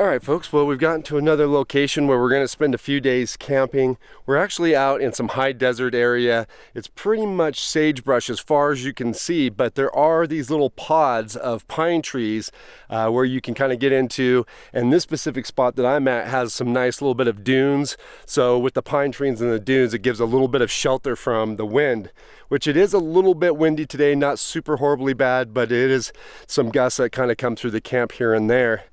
All right, folks, well, we've gotten to another location where we're going to spend a few days camping. We're actually out in some high desert area. It's pretty much sagebrush as far as you can see, but there are these little pods of pine trees where you can kind of get into. And this specific spot that I'm at has some nice little bit of dunes. So with the pine trees and the dunes, it gives a little bit of shelter from the wind, which it is a little bit windy today, not super horribly bad, but it is some gusts that kind of come through the camp here and there.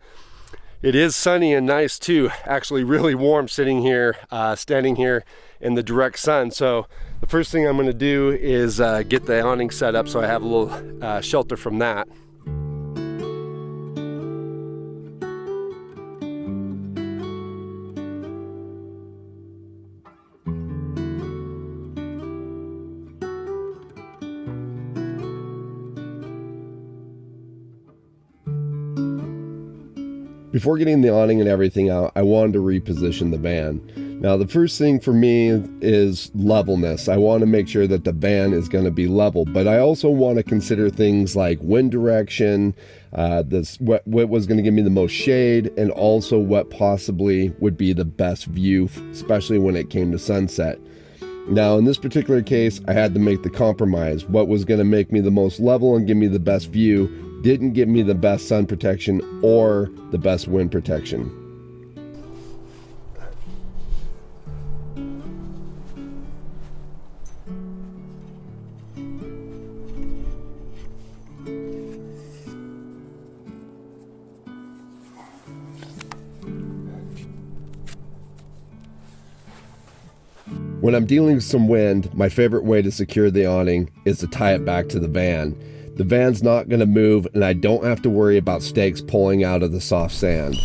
It is sunny and nice too, actually really warm sitting here, standing here in the direct sun. So the first thing I'm gonna do is get the awning set up so I have a little shelter from that. Before getting the awning and everything out, I wanted to reposition the van. Now, the first thing for me is levelness. I want to make sure that the van is going to be level, but I also want to consider things like wind direction, what was going to give me the most shade, and also what possibly would be the best view, especially when it came to sunset. Now, in this particular case, I had to make the compromise. What was going to make me the most level and give me the best view didn't give me the best sun protection or the best wind protection. When I'm dealing with some wind, my favorite way to secure the awning is to tie it back to the van. The van's not going to move, and I don't have to worry about stakes pulling out of the soft sand.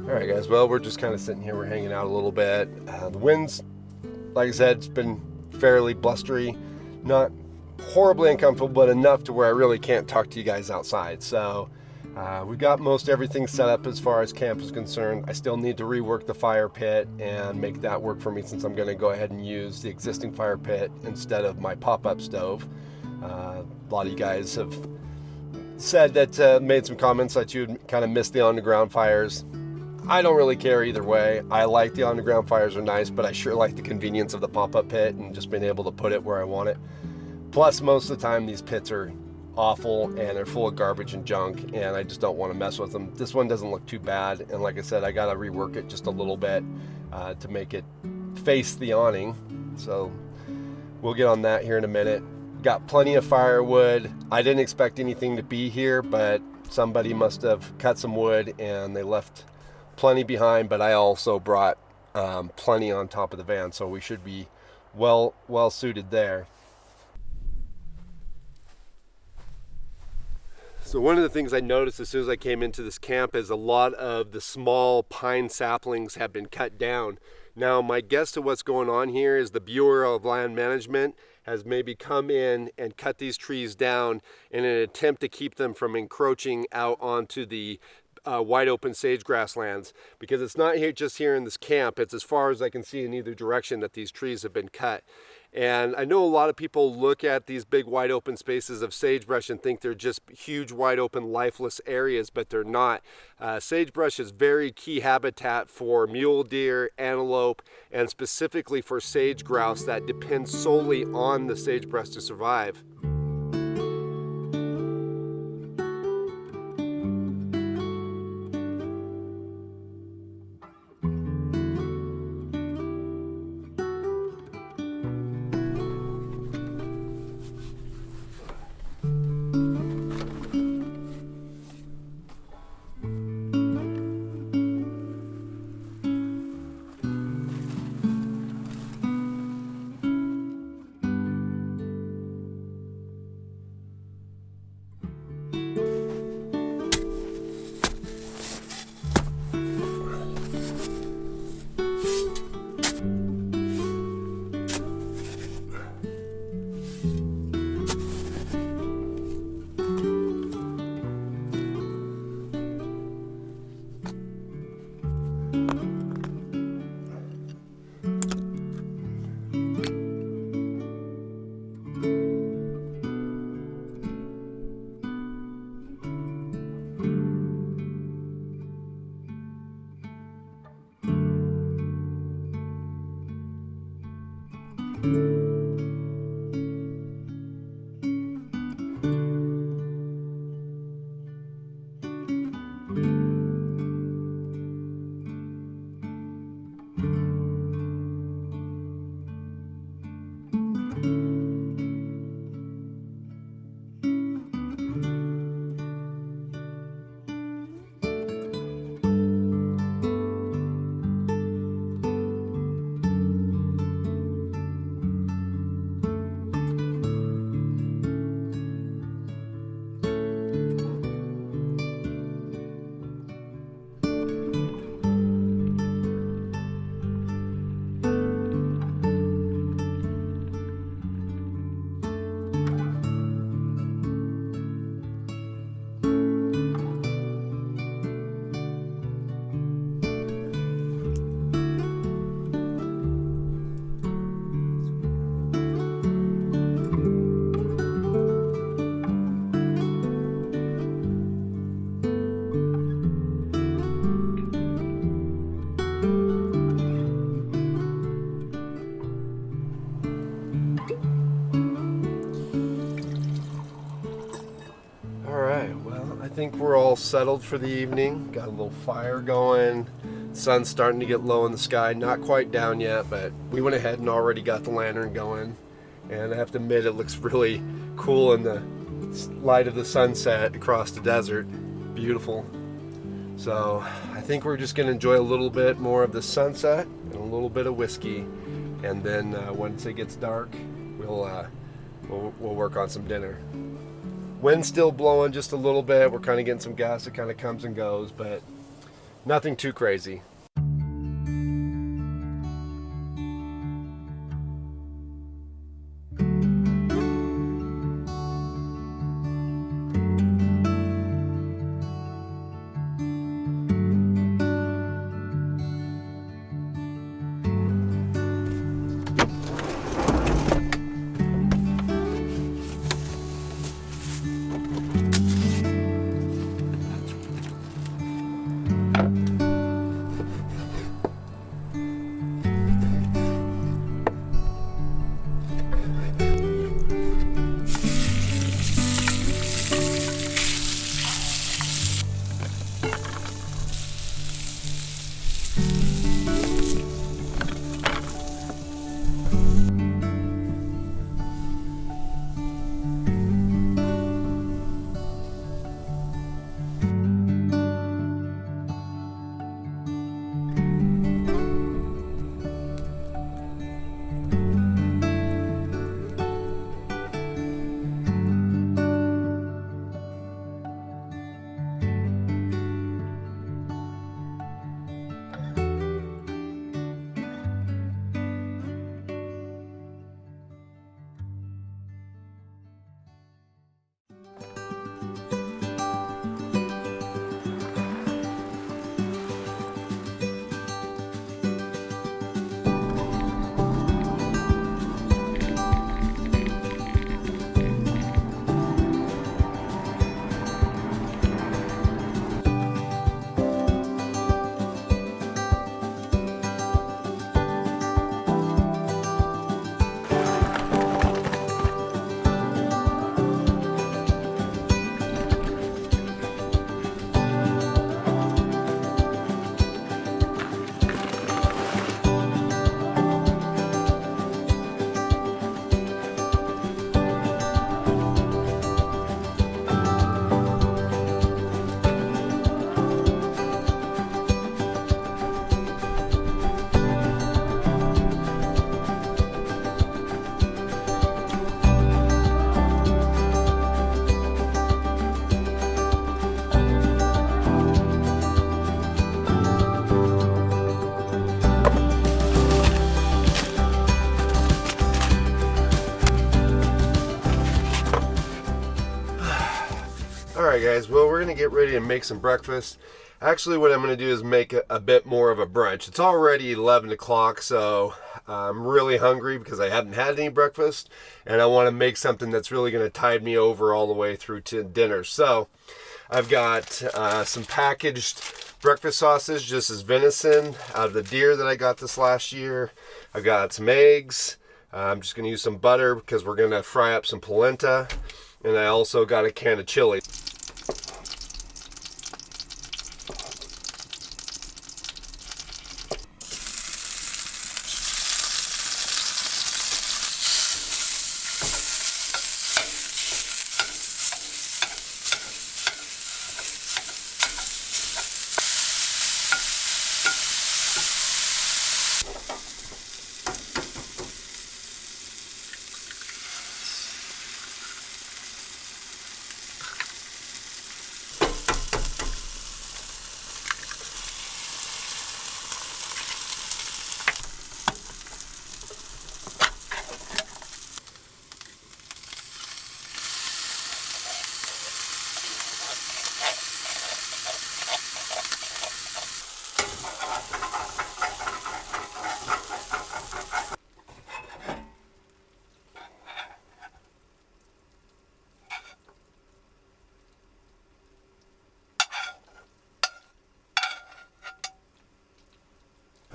Alright guys, well, we're just kind of sitting here, we're hanging out a little bit. The wind's, like I said, it's been fairly blustery, not horribly uncomfortable, but enough to where I really can't talk to you guys outside. So we've got most everything set up as far as camp is concerned. I still need to rework the fire pit and make that work for me, since I'm going to go ahead and use the existing fire pit instead of my pop-up stove. A lot of you guys have said that, made some comments that you'd kind of missed the on-the-ground fires. I don't really care either way. I like the underground fires are nice, but I sure like the convenience of the pop-up pit and just being able to put it where I want it. Plus, most of the time these pits are awful and they're full of garbage and junk, and I just don't want to mess with them. This one doesn't look too bad, and like I said, I gotta rework it just a little bit to make it face the awning. So we'll get on that here in a minute. Got plenty of firewood. I didn't expect anything to be here, but somebody must have cut some wood and they left plenty behind, but I also brought plenty on top of the van, so we should be well suited there. So one of the things I noticed as soon as I came into this camp is a lot of the small pine saplings have been cut down. Now, my guess to what's going on here is the Bureau of Land Management has maybe come in and cut these trees down in an attempt to keep them from encroaching out onto the wide open sage grasslands, because it's not here just here in this camp, it's as far as I can see in either direction that these trees have been cut. And I know a lot of people look at these big wide open spaces of sagebrush and think they're just huge wide open lifeless areas, but they're not. Sagebrush is very key habitat for mule deer, antelope, and specifically for sage grouse that depends solely on the sagebrush to survive. I think we're all settled for the evening. Got a little fire going. Sun's starting to get low in the sky. Not quite down yet, but we went ahead and already got the lantern going. And I have to admit, it looks really cool in the light of the sunset across the desert. Beautiful. So I think we're just going to enjoy a little bit more of the sunset and a little bit of whiskey. And then once it gets dark, we'll work on some dinner. Wind's still blowing just a little bit. We're kind of getting some gusts. It kind of comes and goes, but nothing too crazy. Alright guys, well we're going to get ready to make some breakfast. Actually what I'm going to do is make a bit more of a brunch. It's already 11 o'clock, so I'm really hungry because I haven't had any breakfast, and I want to make something that's really going to tide me over all the way through to dinner. So I've got some packaged breakfast sausage, just as venison out of the deer that I got this last year. I've got some eggs, I'm just going to use some butter because we're going to fry up some polenta. And I also got a can of chili.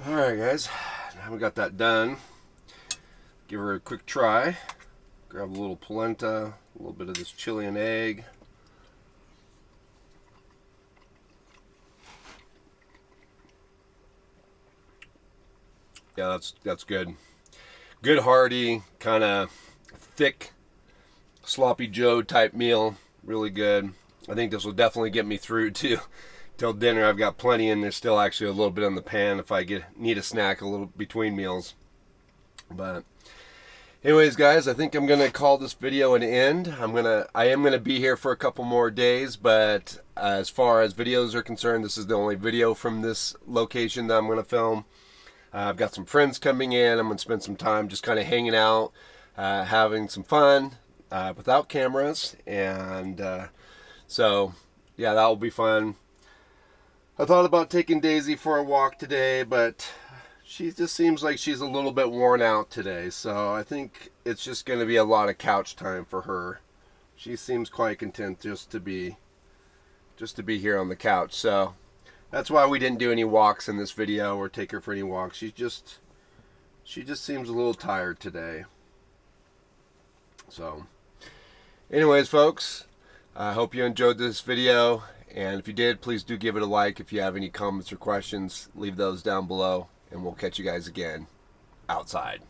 Alright guys, now we got that done. Give her a quick try. Grab a little polenta, a little bit of this chili and egg. Yeah, that's good. Good hearty, kind of thick, sloppy Joe type meal. Really good. I think this will definitely get me through till dinner. I've got plenty, and there's still actually a little bit in the pan if I need a snack a little between meals. But anyways, guys, I think I'm gonna call this video an end. I am gonna be here for a couple more days, but as far as videos are concerned, this is the only video from this location that I'm gonna film. I've got some friends coming in. I'm gonna spend some time just kind of hanging out, having some fun without cameras, and so yeah, that will be fun. I thought about taking Daisy for a walk today, but she just seems like she's a little bit worn out today, so I think it's just going to be a lot of couch time for her. She seems quite content just to be here on the couch. So that's why we didn't do any walks in this video or take her for any walks. She just seems a little tired today. So anyways, folks, I hope you enjoyed this video, and if you did, please do give it a like. If you have any comments or questions, leave those down below, and we'll catch you guys again outside.